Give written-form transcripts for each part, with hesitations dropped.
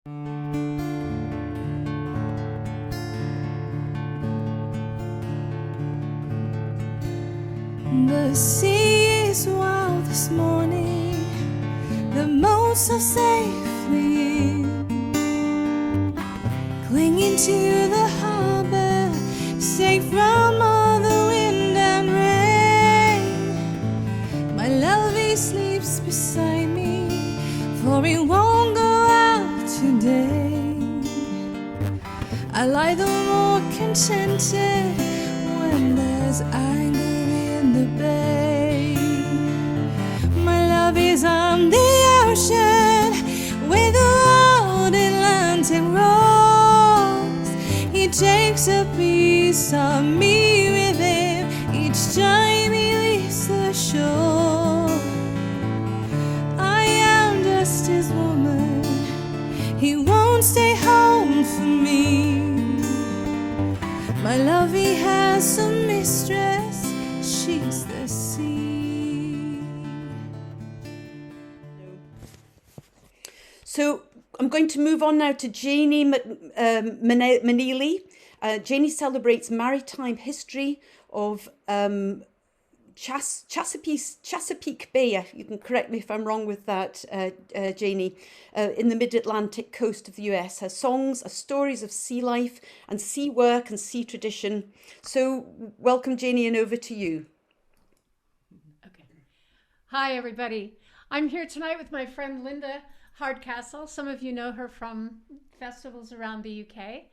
The sea is wild this morning, the moats are safely in, clinging to the harbour, safe from all the wind and rain. My lovey sleeps beside me, for he won't go out today. I lie the more contented when there's anger in the bay. My love is on the ocean where the wild Atlantic rolls. He takes a piece of me with him each time he leaves the shore. I am just his woman, he won't stay home for me. My love, he has a mistress, she's the sea. So I'm going to move on now to Janie Meneely. Janie celebrates maritime history of Chesapeake Bay. You can correct me if I'm wrong with that, Janie. In the mid-Atlantic coast of the US. Her songs are stories of sea life and sea work and sea tradition. So welcome, Janie, and over to you. Okay. Hi, everybody. I'm here tonight with my friend Lynda Hardcastle. Some of you know her from festivals around the UK.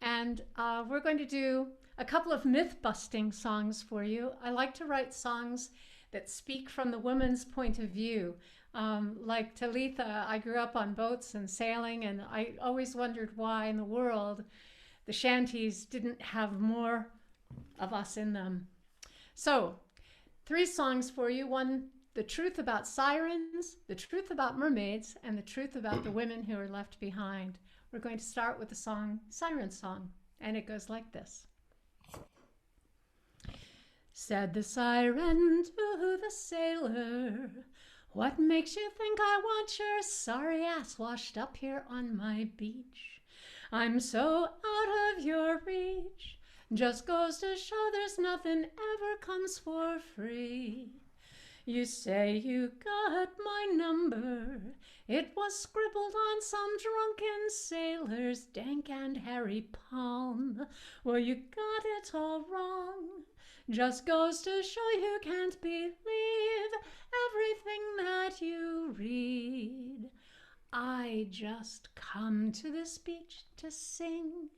And we're going to do a couple of myth-busting songs for you. I like to write songs that speak from the woman's point of view. Like Talitha, I grew up on boats and sailing, and I always wondered why in the world the shanties didn't have more of us in them. So, 3 songs for you. One, the truth about sirens, the truth about mermaids, and the truth about the women who are left behind. We're going to start with the song Siren Song, and it goes like this. Said the siren to the sailor, what makes you think I want your sorry ass washed up here on my beach? I'm so out of your reach, just goes to show there's nothing ever comes for free. You say you got my number, it was scribbled on some drunken sailor's dank and hairy palm. Well, you got it all wrong, just goes to show you can't believe everything that you read. I just come to this beach to sing,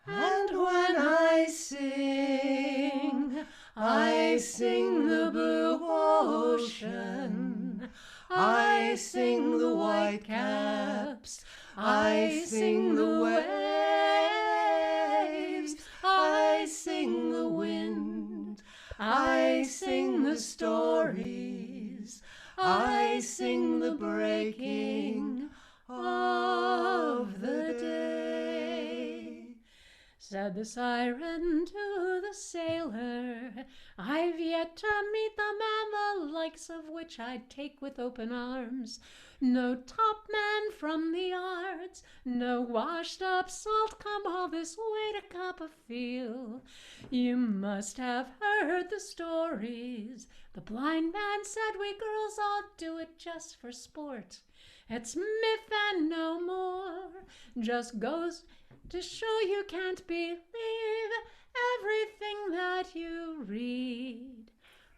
and when I sing the blue ocean, I sing the white caps, I sing the waves, I sing the wind, I sing the stories, I sing the breaking of the day. Said the siren to the sailor, I've yet to meet the man the likes of which I'd take with open arms. No topman from the yards, no washed up salt come all this way to Copperfield. You must have heard the stories. The blind man said we girls all do it just for sport. It's myth and no more, just goes to show you can't believe everything that you read.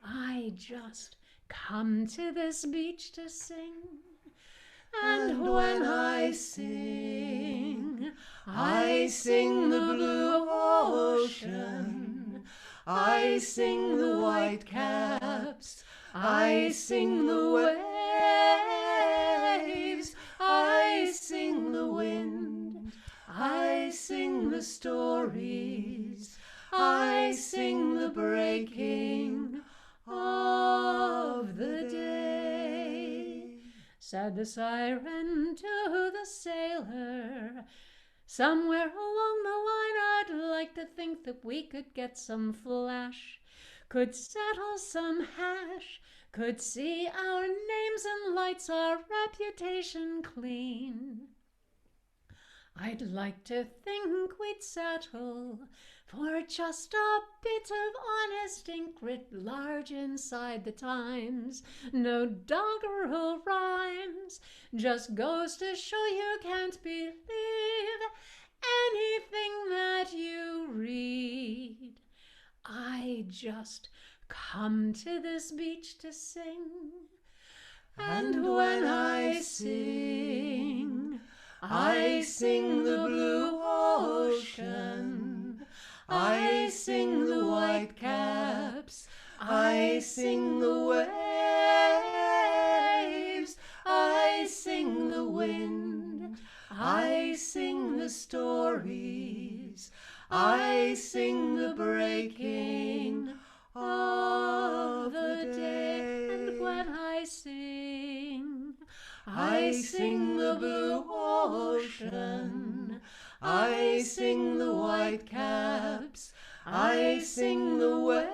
I just come to this beach to sing, and when I sing the blue ocean, I sing the white caps, I sing the waves, I sing the wind, I sing the stories, I sing the breaking of the day. Said the siren to the sailor, somewhere along the line I'd like to think that we could get some flash, could settle some hash, could see our names and lights our reputation clean. I'd like to think we'd settle for just a bit of honest ink writ large inside the Times. No doggerel rhymes, just goes to show you can't believe anything that you read. I just come to this beach to sing, and when I sing the blue ocean, I sing the white caps, I sing the waves, I sing the wind, I sing the stories, I sing the breaking of the day. And when I sing the blue ocean, I sing the white caps, I sing the waves,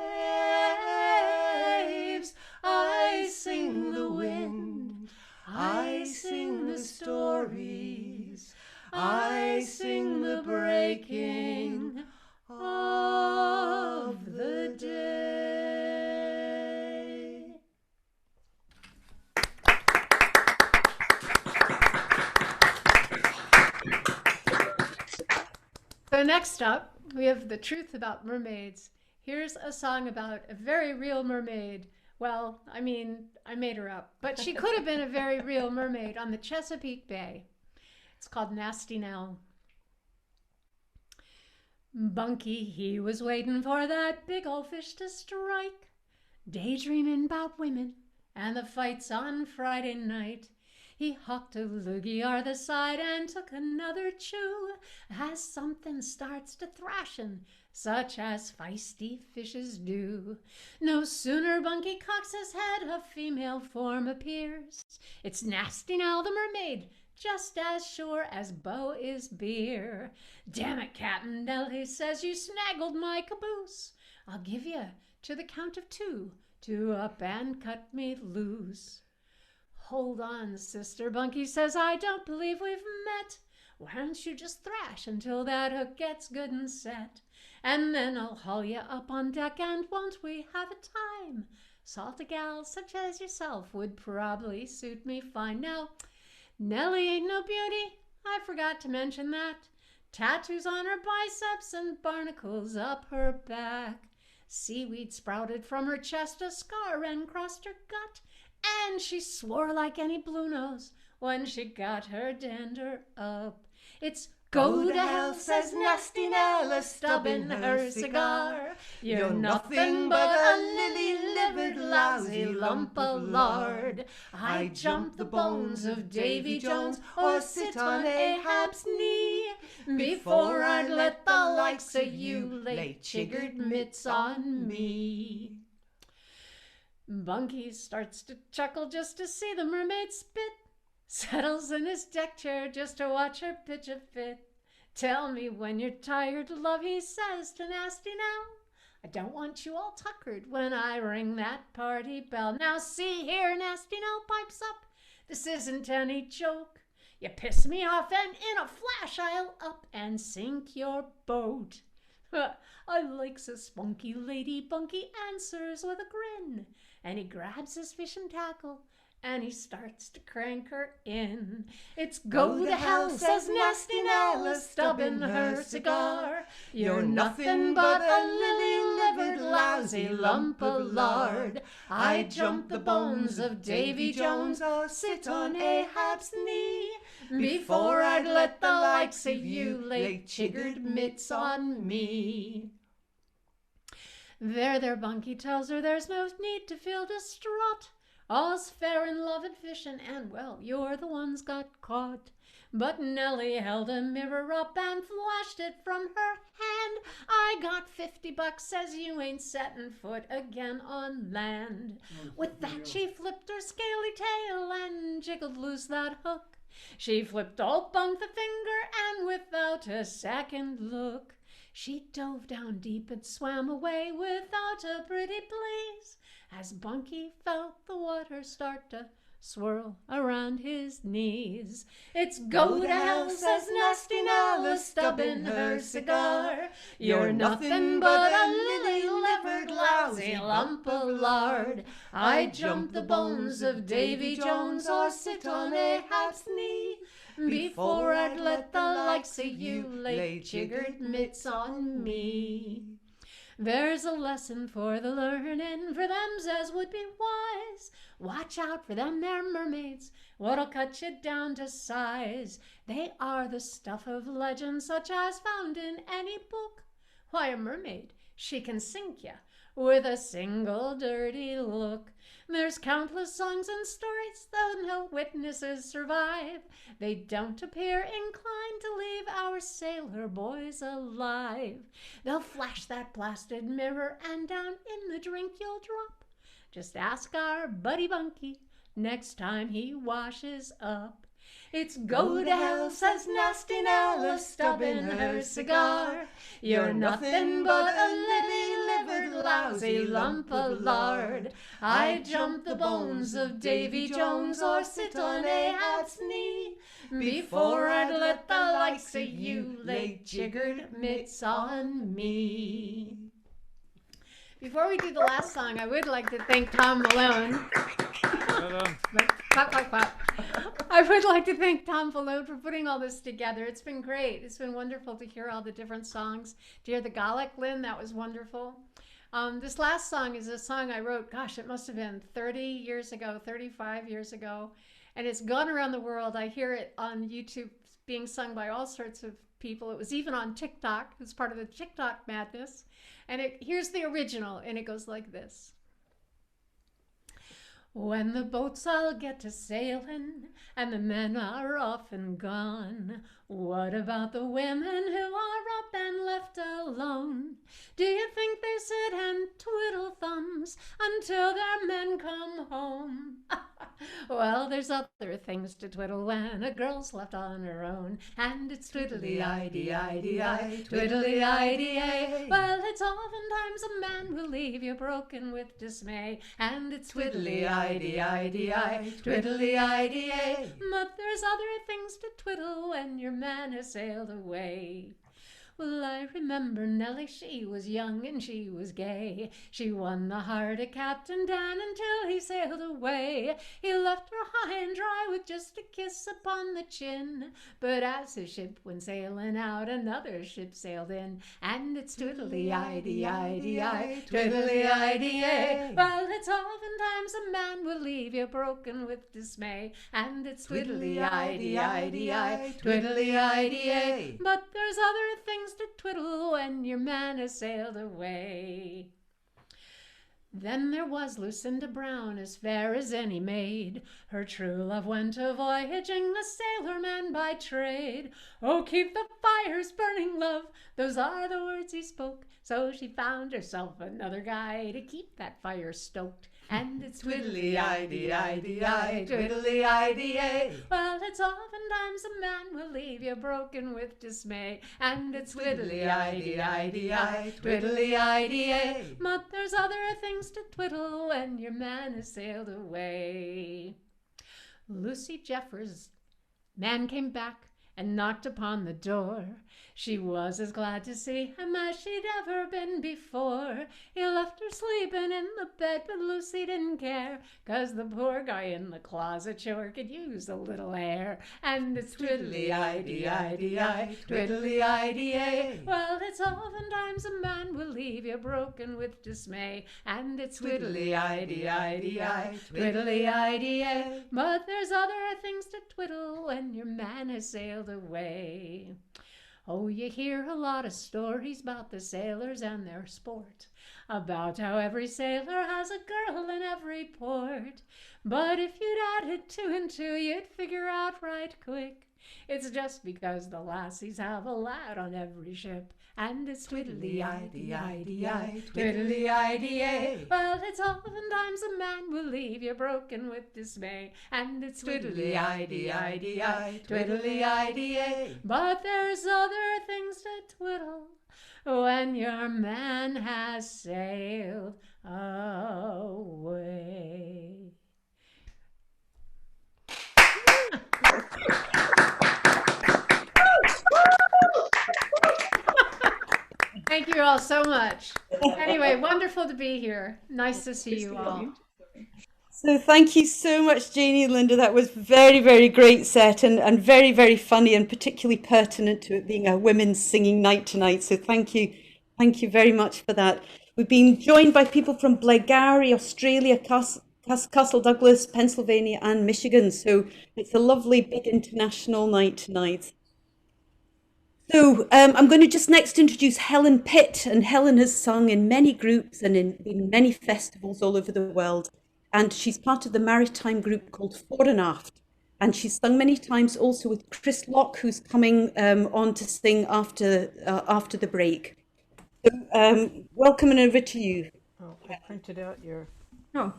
I sing the wind, I sing the stories, I sing the breaking of the day. So next up, we have The Truth About Mermaids. Here's a song about a very real mermaid. Well, I mean, I made her up, but she could have been a very real mermaid on the Chesapeake Bay. It's called Nasty Nell. Bunky, he was waiting for that big old fish to strike, daydreaming about women and the fights on Friday night. He hawked a loogie o'er the side and took another chew as something starts to thrashing, such as feisty fishes do. No sooner Bunky cocks his head, a female form appears. It's Nasty Nell the mermaid, just as sure as Beau is beer. Damn it, Captain Nell, he says, you snaggled my caboose. I'll give you to the count of two to up and cut me loose. Hold on, sister, Bunky says, I don't believe we've met. Why don't you just thrash until that hook gets good and set? And then I'll haul you up on deck, and won't we have a time? Salty gal such as yourself would probably suit me fine. Now, Nellie ain't no beauty, I forgot to mention that. Tattoos on her biceps and barnacles up her back. Seaweed sprouted from her chest, a scar ran crossed her gut, and she swore like any blue nose when she got her dander up. It's go to hell, says Nasty Nell, a stubbing her cigar. You're nothing but a lily-livered, lousy lump of lard. I'd jump the bones of Davy Jones or sit on Ahab's knee before I'd let the likes of you lay chiggered mitts on me. Bunky starts to chuckle just to see the mermaid spit, settles in his deck chair just to watch her pitch a fit. Tell me when you're tired, love, he says to Nasty Nell. I don't want you all tuckered when I ring that party bell. Now see here, Nasty Nell pipes up, this isn't any joke. You piss me off and in a flash I'll up and sink your boat. I likes a spunky lady, Bunky answers with a grin, and he grabs his fishing tackle and he starts to crank her in. It's go to hell, says Nasty Nell, a stubbing her cigar. You're nothing but a lily-livered, lousy lump of lard. I'd jump the bones of Davy Jones or sit on Ahab's knee before I'd let the likes of you lay chiggered mitts on me. There, Bunky tells her there's no need to feel distraught. All's fair in love and fishing, and, well, you're the ones got caught. But Nellie held a mirror up and flashed it from her hand. I got $50, says you ain't setting foot again on land. With that she flipped her scaly tail and jiggled loose that hook. She flipped old Bunk the finger, and without a second look, she dove down deep and swam away without a pretty please, as Bunky felt the water start to swirl around his knees. It's go to hell, says nasty Nella, stubbing her cigar. You're nothing but a lily-livered, lousy lump of lard. I'd jump the bones of Davy Jones or sit on Ahab's knee before I'd let the likes of you lay jiggered mitts on me. There's a lesson for the learning, for them's as would be wise. Watch out for them there mermaids, what'll cut you down to size. They are the stuff of legend, such as found in any book. Why, a mermaid, she can sink ya with a single dirty look. There's countless songs and stories, though no witnesses survive. They don't appear inclined to leave our sailor boys alive. They'll flash that blasted mirror, and down in the drink you'll drop. Just ask our buddy Bunky next time he washes up. It's go to hell, says nasty Nella, stubbing her cigar. You're nothing but a lily-livered, lousy lump of lard. I'd jump the bones of Davy Jones or sit on Ahab's knee before I'd let the likes of you lay jiggered mitts on me. Before we do the last song, I would like to thank Tom Malone. Clap, clap, clap. I would like to thank Tom Malone for putting all this together. It's been great. It's been wonderful to hear all the different songs. To hear the Gaelic, Lynn, that was wonderful. This last song is a song I wrote, gosh, it must have been 30 years ago, 35 years ago. And it's gone around the world. I hear it on YouTube being sung by all sorts of people. It was even on TikTok. It's part of the TikTok madness. And here's the original, and it goes like this. When the boats all get to sailing and the men are off and gone, what about the women who are up and left alone? Do you think they sit and twiddle thumbs until their men come home? Well, there's other things to twiddle when a girl's left on her own, and it's twiddly-i-dee-i-dee-i, twiddly-i-dee-ay. Well, it's oftentimes a man will leave you broken with dismay, and it's twiddly-i-dee-i-dee-i, twiddly-i-dee-ay. But there's other things to twiddle when your man has sailed away. Well, I remember Nellie, she was young and she was gay. She won the heart of Captain Dan until he sailed away. He left her high and dry with just a kiss upon the chin. But as his ship went sailing out, another ship sailed in, and it's twiddly-i-dee-i-dee-i, twiddly-i-dee-ay. Well, it's oftentimes a man will leave you broken with dismay, and it's twiddly-i-dee-i-dee-i, twiddly-i-dee-ay. But there's other things to twiddle when your man has sailed away. Then there was Lucinda Brown, as fair as any maid. Her true love went a-voyaging, a sailor-man by trade. Oh, keep the fires burning, love, those are the words he spoke. So she found herself another guy to keep that fire stoked. And it's twiddly-i-dee-i-dee-i, twiddly-i-dee-ay. Well, it's oftentimes a man will leave you broken with dismay, and it's twiddly-i-dee-i-dee-i, twiddly-i-dee-ay. But there's other things to twiddle when your man has sailed away. Lucy Jeffers' man came back and knocked upon the door. She was as glad to see him as she'd ever been before. He left her sleeping in the bed, but Lucy didn't care, 'cause the poor guy in the closet sure could use a little air. And it's twiddly-i-dee-i-dee-i, twiddly-i-dee-ay. Well, it's oftentimes a man will leave you broken with dismay, and it's twiddly-i-dee-i-dee-i, twiddly-i-dee-ay. But there's other things to twiddle when your man has sailed away. Oh, you hear a lot of stories about the sailors and their sport, about how every sailor has a girl in every port. But if you'd added 2 and 2, you'd figure out right quick it's just because the lassies have a lad on every ship, and it's twiddly-i-dee-i-dee-i, twiddly-i-dee-ay. Well, it's oftentimes a man will leave you broken with dismay, and it's twiddly-i-dee-i-dee-i, twiddly-i-dee-ay. But there's other things to twiddle when your man has sailed away. Thank you all so much. Anyway, wonderful to be here. Nice to see you all. So thank you so much, Janie and Lynda. That was very, very great set and very, very funny and particularly pertinent to it being a women's singing night tonight. So thank you. Thank you very much for that. We've been joined by people from Blairgowrie, Australia, Castle Douglas, Pennsylvania and Michigan. So it's a lovely big international night tonight. So I'm going to just next introduce Helen Pitt, and Helen has sung in many groups and in many festivals all over the world. And she's part of the maritime group called Fore and Aft. And she's sung many times also with Chris Locke, who's coming on to sing after the break. So welcome and over to you. Oh, I printed out your... Oh,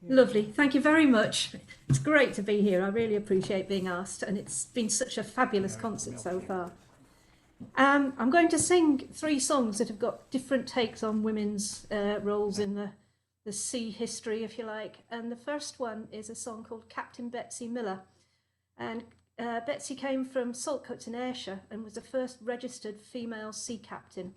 lovely. Thank you very much. It's great to be here. I really appreciate being asked, and it's been such a fabulous concert so far. I'm going to sing 3 songs that have got different takes on women's roles in the sea history, if you like. And the first one is a song called Captain Betsy Miller. And Betsy came from Saltcoats in Ayrshire and was the first registered female sea captain.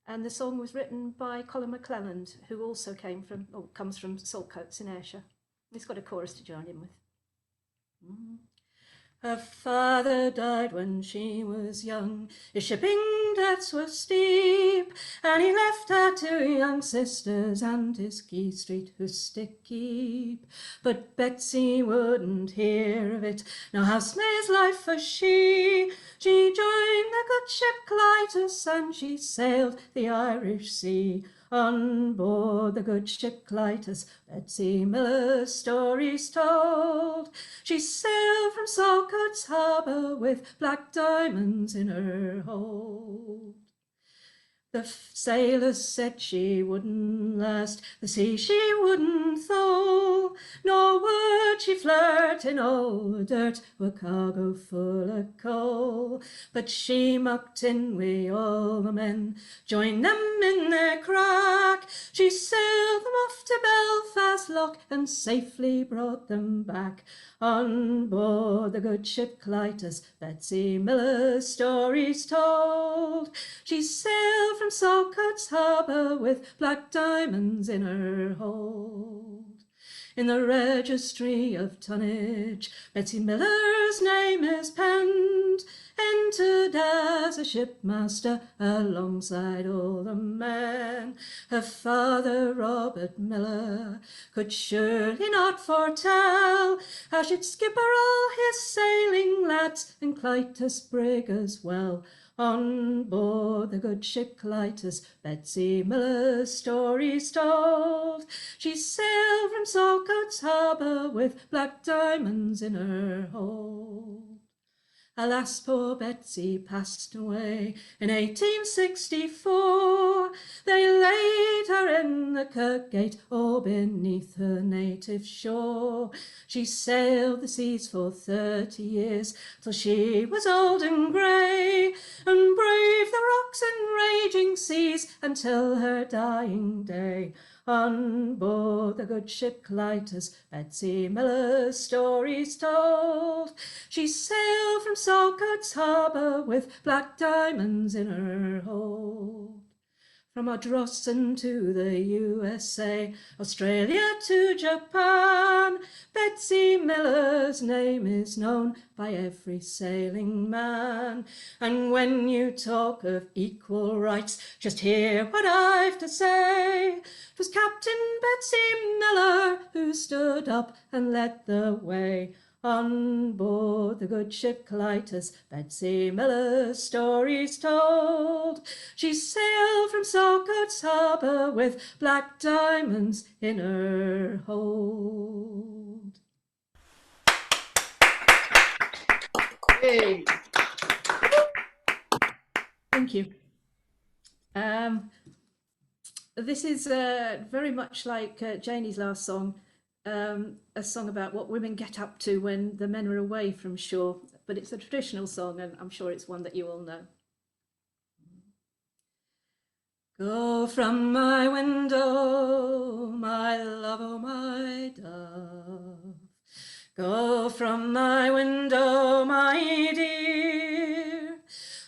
And the song was written by Colin McClelland, who also comes from Saltcoats in Ayrshire. It's got a chorus to join in with. Her father died when she was young, his shipping debts were steep, and he left her 2 young sisters and his Quay Street house to keep. But Betsy wouldn't hear of it, no housemaid's life for she. She joined the good ship Clytus and she sailed the Irish Sea. On board the good ship Clytus, Betsy Miller's story's told. She sailed from Saltcoats harbour with black diamonds in her hold. The sailors said she wouldn't last, the sea she wouldn't thaw, nor would she flirt in all the dirt with cargo full of coal. But she mucked in wi' all the men, joined them in their crack. She sailed them off to Belfast Lough and safely brought them back. On board the good ship Clytus, Betsy Miller's story's told. She sailed from Saltcoats harbour with black diamonds in her hold. In the registry of tonnage, Betsy Miller's name is penned, entered as a shipmaster alongside all the men. Her father, Robert Miller, could surely not foretell how she'd skipper all his sailing lads and Clytus brig as well. On board the good ship Clytus, Betsy Miller's story's told. She sailed from Saltcoats harbour with black diamonds in her hold. Alas, poor Betsy passed away in 1864. They laid her in the Kirkgate, or beneath her native shore. She sailed the seas for 30 years, till she was old and grey, and braved the rocks and raging seas until her dying day. On board the good ship Clytus, Betsy Miller's story's told. She sailed from Saltcoats harbour with black diamonds in her hold. From Ardrossan to the USA, Australia to Japan, Betsy Miller's name is known by every sailing man. And when you talk of equal rights, just hear what I've to say. 'Twas Captain Betsy Miller who stood up and led the way. On board the good ship Clytus, Betsy Miller's story's told. She sailed from Saltcoats harbour with black diamonds in her hold. Hey. Thank you. This is very much like Janie's last song. A song about what women get up to when the men are away from shore, but it's a traditional song and I'm sure it's one that you all know. Go from my window, my love, oh my dove. Go from my window, my dear,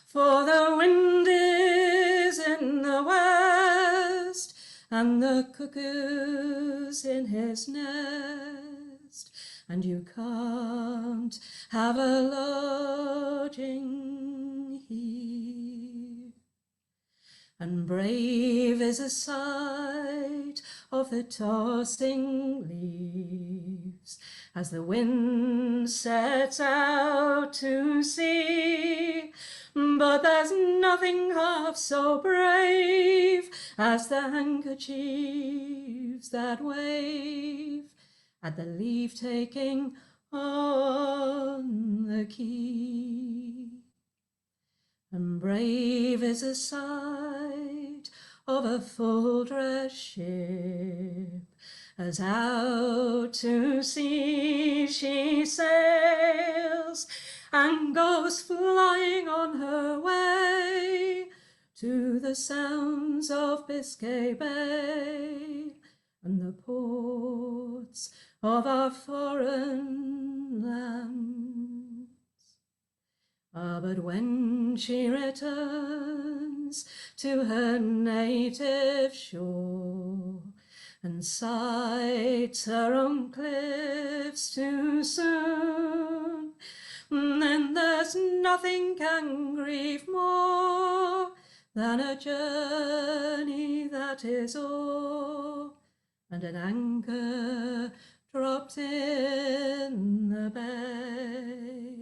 for the wind is in the and the cuckoo's in his nest, and you can't have a lodging here. And brave is a sight of the tossing leaves as the wind sets out to sea. But there's nothing half so brave as the handkerchiefs that wave at the leave-taking on the quay. And brave is a sight of a full-dress ship as out to sea she sails and goes flying on her way to the sounds of Biscay Bay and the ports of our foreign lands. Ah, but when she returns to her native shore and sights her own cliffs too soon, then there's nothing can grieve more than a journey that is o'er and an anchor dropped in the bay.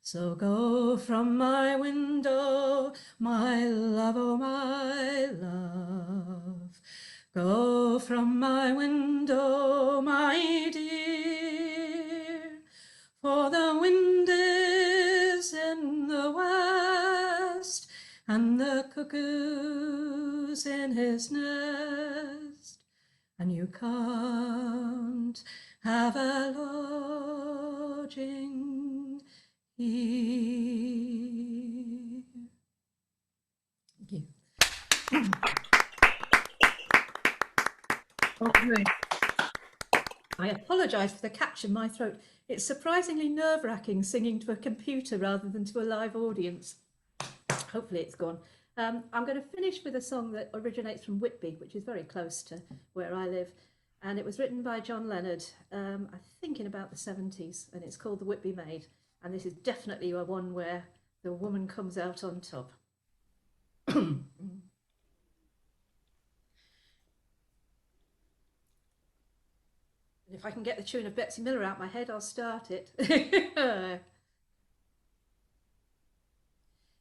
So go from my window, my love, oh my love. Go from my window, my dear, for the wind is in the west, and the cuckoo's in his nest, and you can't have a lodging here. Thank you. Okay. I apologise for the catch in my throat. It's surprisingly nerve-wracking singing to a computer rather than to a live audience. Hopefully it's gone. I'm going to finish with a song that originates from Whitby, which is very close to where I live. And it was written by John Leonard, I think in about the 70s, and it's called The Whitby Maid. And this is definitely one where the woman comes out on top. And if I can get the tune of Betsy Miller out my head, I'll start it.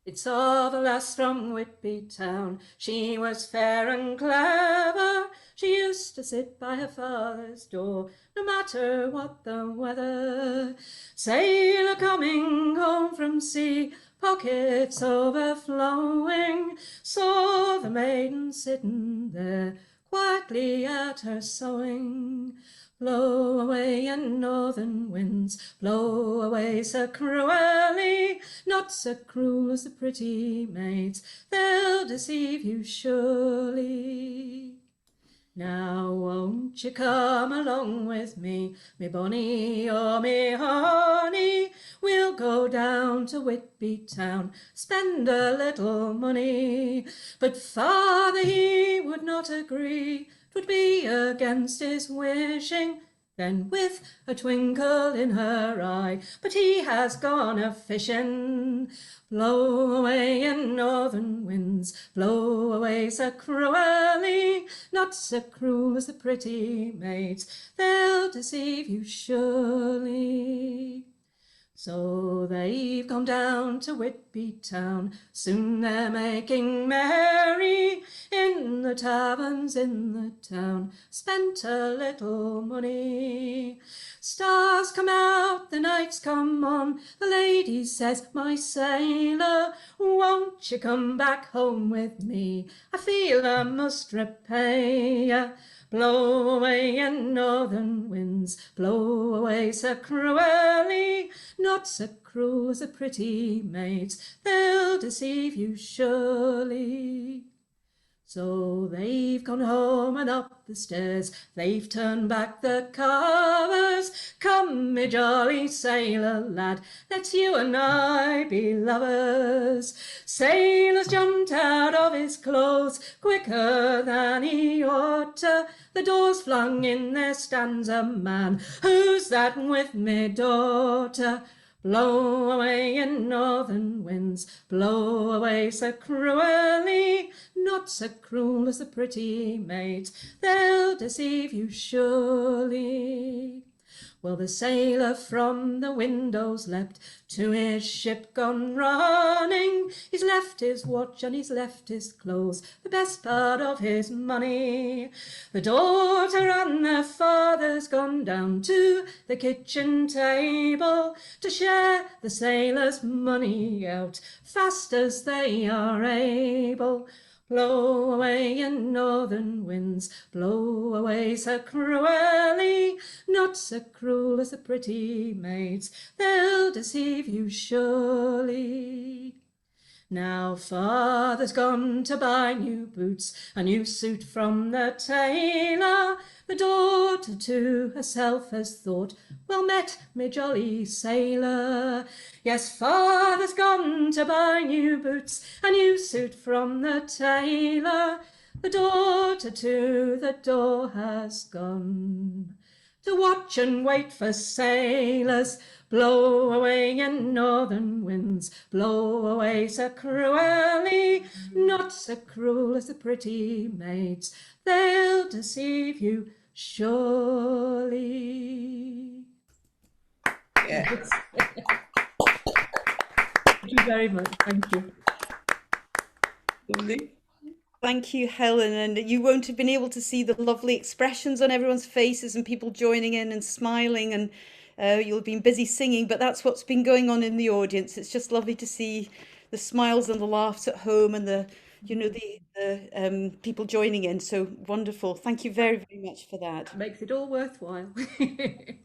It's of a lass from Whitby town. She was fair and clever. She used to sit by her father's door, no matter what the weather. Sailor coming home from sea, pockets overflowing, saw the maiden sitting there, quietly at her sewing. Blow away, ye northern winds, blow away so cruelly, not so cruel as the pretty maids, they'll deceive you surely. Now won't you come along with me bonny or me honey, we'll go down to Whitby town, spend a little money. But father he would not agree, 'twould be against his wishing. Then with a twinkle in her eye, but he has gone a-fishing. Blow away, ye northern winds, blow away so cruelly, not so cruel as the pretty maids, they'll deceive you surely. So they've gone down to Whitby town, soon they're making merry, in the taverns in the town, spent a little money. Stars come out, the nights come on, the lady says, my sailor, won't you come back home with me? I feel I must repay ya. Blow away, ye northern winds, blow away so cruelly, not so cruel as the pretty maids, they'll deceive you surely. So they've gone home and up the stairs, they've turned back the covers. Come, me jolly sailor lad, let's you and I be lovers. Sailor's jumped out of his clothes quicker than he ought to. The door's flung in, there stands a man. Who's that with me daughter? Blow away in northern winds, blow away so cruelly, not so cruel as the pretty maids, they'll deceive you surely. Well, the sailor from the windows leapt, to his ship gone running. He's left his watch and he's left his clothes, the best part of his money. The daughter and the father's gone down to the kitchen table to share the sailor's money out fast as they are able. Blow away in northern winds, blow away so cruelly, not so cruel as the pretty maids, they'll deceive you surely. Now father's gone to buy new boots, a new suit from the tailor. The daughter to herself has thought, well met, me jolly sailor. Yes, father's gone to buy new boots, a new suit from the tailor. The daughter to the door has gone to watch and wait for sailors. Blow away in northern winds, blow away so cruelly, not so cruel as the pretty maids, they'll deceive you surely. Yes. Thank you very much. Thank you. Lovely. Thank you, Helen. And you won't have been able to see the lovely expressions on everyone's faces and people joining in and smiling, and you'll have been busy singing, but that's what's been going on in the audience. It's just lovely to see the smiles and the laughs at home and the people joining in. So wonderful. Thank you very, very much for that. Makes it all worthwhile.